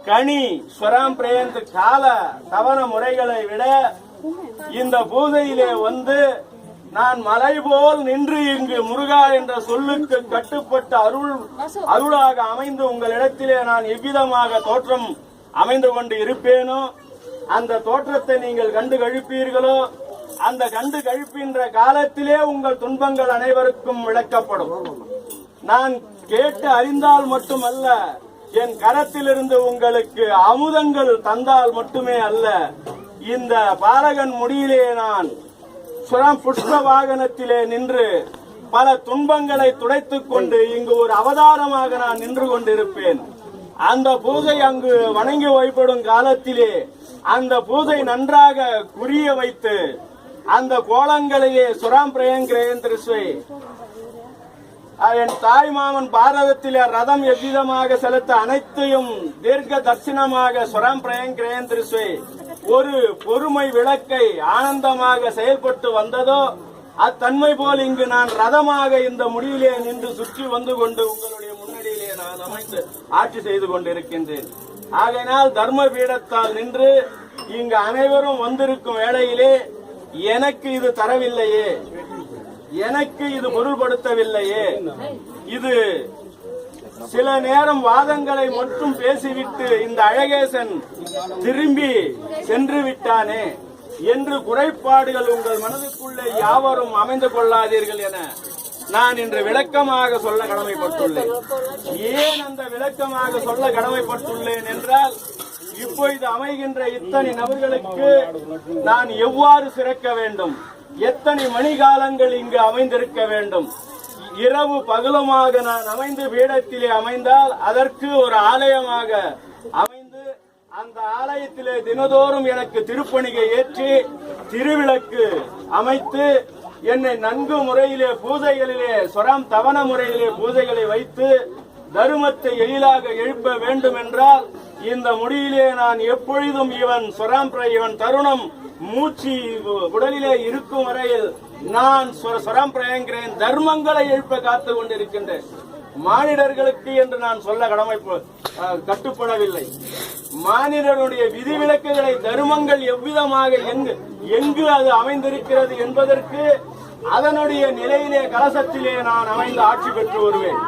கனி ஸ்வராம் பிரயந்த் கால தவண முறைகளை விட இந்த பூஜையிலே வந்து நான் மலை போல் நின்று இங்கு முருகா என்ற சொல்லுக்கு கட்டுப்பட்ட அருளாக அமைந்து உங்களிடத்திலே நான் எவ்விதமாக தோற்றம் அமைந்து கொண்டு இருப்பேனோ அந்த தோற்றத்தை நீங்கள் கண்டு கழிப்பீர்களோ அந்த கண்டு கழிப்பின்ற காலத்திலே உங்கள் துன்பங்கள் அனைவருக்கும் விளக்கப்படும். நான் கேட்டு அறிந்தால் மட்டுமல்ல, என் கரத்திலிருந்து உங்களுக்கு அமுதங்கள் தந்தால் மட்டுமே அல்ல, இந்த பாலகன் முடியிலே நான் புஷ்ப வாகனத்திலே நின்று பல துன்பங்களை துடைத்துக் கொண்டு இங்கு ஒரு அவதாரமாக நான் நின்று கொண்டிருப்பேன். அந்த பூஜை அங்கு வணங்கி வழிபடும் காலத்திலே அந்த பூஜை நன்றாக குறிய வைத்து அந்த கோலங்களிலே சுராம் பிரயங்கிரேந்திரஸ்வை என் தாய் மாமன் பாரதத்திலே ரதம் எவ்விதமாக செலுத்த அனைத்தையும் தீர்க்க தர்சனமாக சுராம் பிரயங்கிரேந்திரஸ்வை ஒரு பொறுமை விளக்கை ஆனந்தமாக செயல்பட்டு வந்ததோ அத்தன்மை போல் இங்கு நான் ரதமாக இந்த முடிவிலே நின்று சுற்றி வந்து கொண்டு உங்களுடைய முன்னணியிலே நான் அமைந்து ஆட்சி செய்து கொண்டிருக்கின்றேன். ஆகையினால் தர்ம பீடத்தால் நின்று இங்கு அனைவரும் வந்திருக்கும் வேளையிலே எனக்கு இது தரவில்லையே, எனக்கு இது பொருள்படுத்தவில்லையே, இது சில நேரம் வாதங்களை மட்டும் பேசிவிட்டு இந்த அழகேசன் திரும்பி சென்று விட்டானே என்று குறைபாடுகள் உங்கள் மனதுக்குள்ளே யாவரும் அமைந்து கொள்ளாதீர்கள் என நான் இன்று விளக்கமாக சொல்ல கடமைப்பட்டுள்ளேன். ஏன் அந்த விளக்கமாக சொல்ல கடமைப்பட்டுள்ளேன் என்றால், இப்பொழுது அமைகின்ற இத்தனை நபர்களுக்கு நான் எவ்வாறு சிறக்க வேண்டும், எத்தனை மணிகாலங்கள் இங்கு அமைந்திருக்க வேண்டும், இரவு பகலுமாக நான் அமைந்து பீடத்திலே அமைந்தால் அதற்கு ஒரு ஆலயமாக அமைந்து அந்த ஆலயத்திலே தினதோறும் எனக்கு திருப்பணிகை ஏற்றி திருவிளக்கு அமைத்து என்னை நன்கு முறையிலே பூஜைகளிலே சொராம் தவண முறையிலே பூஜைகளை வைத்து தர்மத்தை எளிதாக எழுப்ப வேண்டும் என்றால் இந்த முடியிலே நான் எப்பொழுதும் இவன் இவன் தருணம் மூச்சு உடலிலே இருக்கும் வரையில் நான் சொரம் பிரயங்கிறேன், தர்மங்களை எழுப்ப காத்து கொண்டிருக்கின்றேன். மானிடர்களுக்கு என்று நான் சொல்ல கட்டுப்படவில்லை. மானிடருடைய விதிவிலக்குகளை தர்மங்கள் எவ்விதமாக எங்கு அது அமைந்திருக்கிறது என்பதற்கு அதனுடைய நிலையிலே கலசத்திலே நான் அமைந்து ஆட்சி பெற்று வருவேன்.